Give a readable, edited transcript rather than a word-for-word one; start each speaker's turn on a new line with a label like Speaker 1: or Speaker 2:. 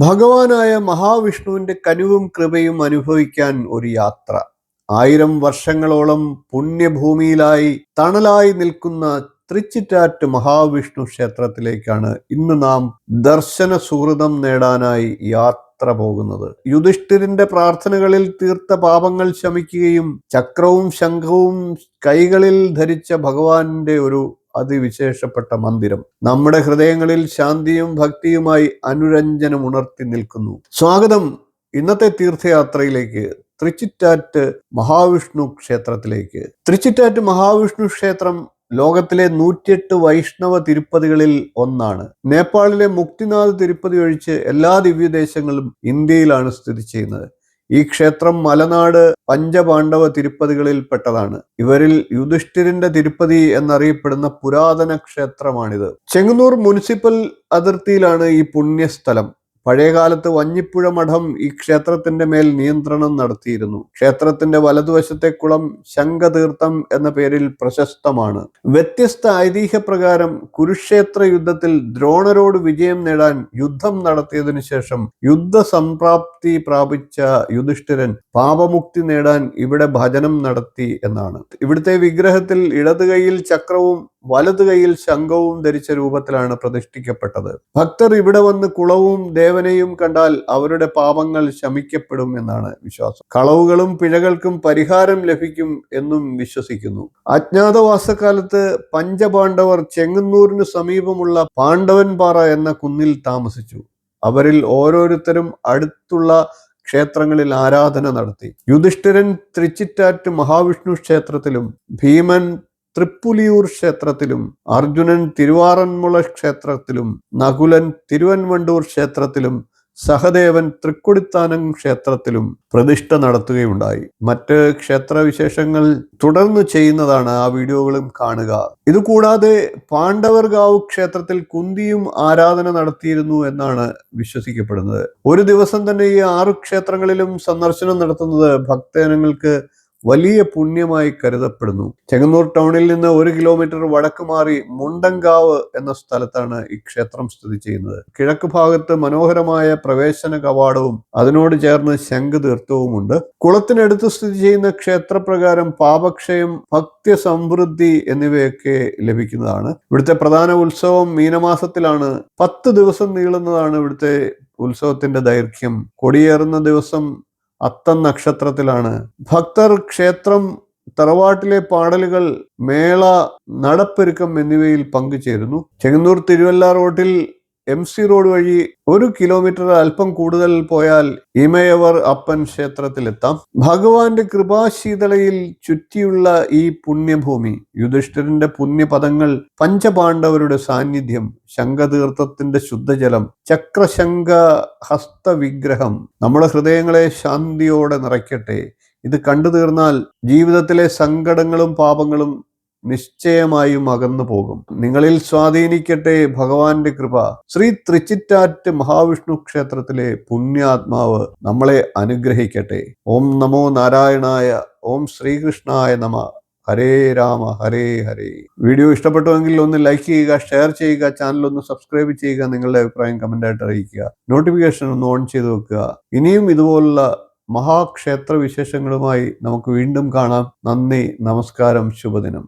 Speaker 1: ഭഗവാനായ മഹാവിഷ്ണുവിന്റെ കനിവും കൃപയും അനുഭവിക്കാൻ ഒരു യാത്ര. 1000 വർഷങ്ങളോളം പുണ്യഭൂമിയിലായി തണലായി നിൽക്കുന്ന തൃച്ചിറ്റാറ്റ് മഹാവിഷ്ണു ക്ഷേത്രത്തിലേക്കാണ് ഇന്ന് നാം ദർശന സുഹൃതം നേടാനായി യാത്ര പോകുന്നത്. യുധിഷ്ഠിരന്റെ പ്രാർത്ഥനകളിൽ തീർത്ത പാപങ്ങൾ ശമിക്കുകയും ചക്രവും ശംഖവും കൈകളിൽ ധരിച്ച ഭഗവാന്റെ ഒരു അതിവിശേഷപ്പെട്ട മന്ദിരം നമ്മുടെ ഹൃദയങ്ങളിൽ ശാന്തിയും ഭക്തിയുമായി അനുരഞ്ജനം ഉണർത്തി നിൽക്കുന്നു. സ്വാഗതം ഇന്നത്തെ തീർത്ഥയാത്രയിലേക്ക്, തൃച്ചിറ്റാറ്റ് മഹാവിഷ്ണു ക്ഷേത്രത്തിലേക്ക്. തൃച്ചിറ്റാറ്റ് മഹാവിഷ്ണു ക്ഷേത്രം ലോകത്തിലെ 108 വൈഷ്ണവ തിരുപ്പതികളിൽ ഒന്നാണ്. നേപ്പാളിലെ മുക്തിനാഥ് തിരുപ്പതി ഒഴിച്ച് എല്ലാ ദിവ്യദേശങ്ങളും ഇന്ത്യയിലാണ് സ്ഥിതി ചെയ്യുന്നത്. ഈ ക്ഷേത്രം മലനാട് പഞ്ചപാണ്ഡവ തിരുപ്പതികളിൽ പെട്ടതാണ്. ഇവരിൽ യുധിഷ്ഠിരന്റെ തിരുപ്പതി എന്നറിയപ്പെടുന്ന പുരാതന ക്ഷേത്രമാണിത്. ചെങ്ങന്നൂർ മുനിസിപ്പൽ അതിർത്തിയിലാണ് ഈ പുണ്യസ്ഥലം. പഴയകാലത്ത് വഞ്ഞിപ്പുഴ മഠം ഈ ക്ഷേത്രത്തിന്റെ മേൽ നിയന്ത്രണം നടത്തിയിരുന്നു. ക്ഷേത്രത്തിന്റെ വലതുവശത്തെ കുളം ശംഖതീർത്ഥം എന്ന പേരിൽ പ്രശസ്തമാണ്. വ്യത്യസ്ത ഐതിഹ്യപ്രകാരം കുരുക്ഷേത്ര യുദ്ധത്തിൽ ദ്രോണരോട് വിജയം നേടാൻ യുദ്ധം നടത്തിയതിനു ശേഷം യുദ്ധസംപ്രാപ്തി പ്രാപിച്ച യുധിഷ്ഠിരൻ പാപമുക്തി നേടാൻ ഇവിടെ ഭജനം നടത്തി എന്നാണ്. ഇവിടുത്തെ വിഗ്രഹത്തിൽ ഇടത് കൈയിൽ ചക്രവും വലതു കൈയിൽ ശംഖവും ധരിച്ച രൂപത്തിലാണ് പ്രതിഷ്ഠിക്കപ്പെട്ടത്. ഭക്തർ ഇവിടെ വന്ന് കുളവും ദേവനെയും കണ്ടാൽ അവരുടെ പാപങ്ങൾ ശമിക്കപ്പെടും എന്നാണ് വിശ്വാസം. കളവുകളും പിഴകൾക്കും പരിഹാരം ലഭിക്കും എന്നും വിശ്വസിക്കുന്നു. അജ്ഞാതവാസക്കാലത്ത് പഞ്ചപാണ്ഡവർ ചെങ്ങന്നൂരിന് സമീപമുള്ള പാണ്ഡവൻപാറ എന്ന കുന്നിൽ താമസിച്ചു. അവരിൽ ഓരോരുത്തരും അടുത്തുള്ള ക്ഷേത്രങ്ങളിൽ ആരാധന നടത്തി. യുധിഷ്ഠിരൻ തൃച്ചിറ്റാറ്റ് മഹാവിഷ്ണു ക്ഷേത്രത്തിലും, ഭീമൻ തൃപ്പുലിയൂർ ക്ഷേത്രത്തിലും, അർജുനൻ തിരുവാറന്മുള ക്ഷേത്രത്തിലും, നകുലൻ തിരുവൻവണ്ടൂർ ക്ഷേത്രത്തിലും, സഹദേവൻ തൃക്കൊടിത്താനം ക്ഷേത്രത്തിലും പ്രതിഷ്ഠ നടത്തുകയുണ്ടായി. മറ്റ് ക്ഷേത്രവിശേഷങ്ങൾ തുടർന്ന് ചെയ്യുന്നതാണ്. ആ വീഡിയോകളും കാണുക. ഇതുകൂടാതെ പാണ്ഡവർഗാവ് ക്ഷേത്രത്തിൽ കുന്തിയും ആരാധന നടത്തിയിരുന്നു എന്നാണ് വിശ്വസിക്കപ്പെടുന്നത്. ഒരു ദിവസം തന്നെ ഈ 6 ക്ഷേത്രങ്ങളിലും സന്ദർശനം നടത്തുന്നത് ഭക്തജനങ്ങൾക്ക് വലിയ പുണ്യമായി കരുതപ്പെടുന്നു. ചെങ്ങന്നൂർ ടൗണിൽ നിന്ന് 1 കിലോമീറ്റർ വടക്ക് മാറി മുണ്ടങ്കാവ് എന്ന സ്ഥലത്താണ് ഈ ക്ഷേത്രം സ്ഥിതി ചെയ്യുന്നത്. കിഴക്ക് ഭാഗത്ത് മനോഹരമായ പ്രവേശന കവാടവും അതിനോട് ചേർന്ന് ശംഖതീർത്ഥവുമുണ്ട്. കുളത്തിനടുത്ത് സ്ഥിതി ചെയ്യുന്ന ക്ഷേത്രപ്രകാരം പാപക്ഷയം, ഭക്ത്യസമൃദ്ധി എന്നിവയൊക്കെ ലഭിക്കുന്നതാണ്. ഇവിടുത്തെ പ്രധാന ഉത്സവം മീനമാസത്തിലാണ്. 10 ദിവസം നീളുന്നതാണ് ഇവിടുത്തെ ഉത്സവത്തിന്റെ ദൈർഘ്യം. കൊടിയേറുന്ന ദിവസം അത്തം നക്ഷത്രത്തിലാണ്. ഭക്തർ ക്ഷേത്രം, തറവാട്ടിലെ പാടലുകൾ, മേള, നടപ്പെരുക്കം എന്നിവയിൽ പങ്കുചേരുന്നു. ചെങ്ങന്നൂർ തിരുവല്ല റോഡിൽ MC റോഡ് വഴി 1 കിലോമീറ്റർ അല്പം കൂടുതൽ പോയാൽ ഇമയവർ അപ്പൻ ക്ഷേത്രത്തിലെത്താം. ഭഗവാന്റെ കൃപാശീതളയിൽ ചുറ്റിയുള്ള ഈ പുണ്യഭൂമി, യുധിഷ്ഠിരന്റെ പുണ്യപദങ്ങൾ, പഞ്ചപാണ്ഡവരുടെ സാന്നിധ്യം, ശംഖതീർത്ഥത്തിന്റെ ശുദ്ധജലം, ചക്രശംഖ ഹസ്തവിഗ്രഹം നമ്മുടെ ഹൃദയങ്ങളെ ശാന്തിയോടെ നിറയ്ക്കട്ടെ. ഇത് കണ്ടു തീർന്നാൽ ജീവിതത്തിലെ സങ്കടങ്ങളും പാപങ്ങളും നിശ്ചയമായും അകന്നു പോകും. നിങ്ങളിൽ സ്വാധീനിക്കട്ടെ ഭഗവാന്റെ കൃപ. ശ്രീ തൃച്ചിറ്റാറ്റ് മഹാവിഷ്ണു ക്ഷേത്രത്തിലെ പുണ്യാത്മാവ് നമ്മളെ അനുഗ്രഹിക്കട്ടെ. ഓം നമോ നാരായണായ. ഓം ശ്രീകൃഷ്ണായ നമ. ഹരേ രാമ ഹരേ ഹരേ. വീഡിയോ ഇഷ്ടപ്പെട്ടുവെങ്കിൽ ഒന്ന് ലൈക്ക് ചെയ്യുക, ഷെയർ ചെയ്യുക, ചാനൽ ഒന്ന് സബ്സ്ക്രൈബ് ചെയ്യുക, നിങ്ങളുടെ അഭിപ്രായം കമന്റായിട്ട് അറിയിക്കുക, നോട്ടിഫിക്കേഷൻ ഒന്ന് ഓൺ ചെയ്ത് വെക്കുക. ഇനിയും ഇതുപോലുള്ള മഹാക്ഷേത്ര വിശേഷങ്ങളുമായി നമുക്ക് വീണ്ടും കാണാം. നന്ദി, നമസ്കാരം, ശുഭദിനം.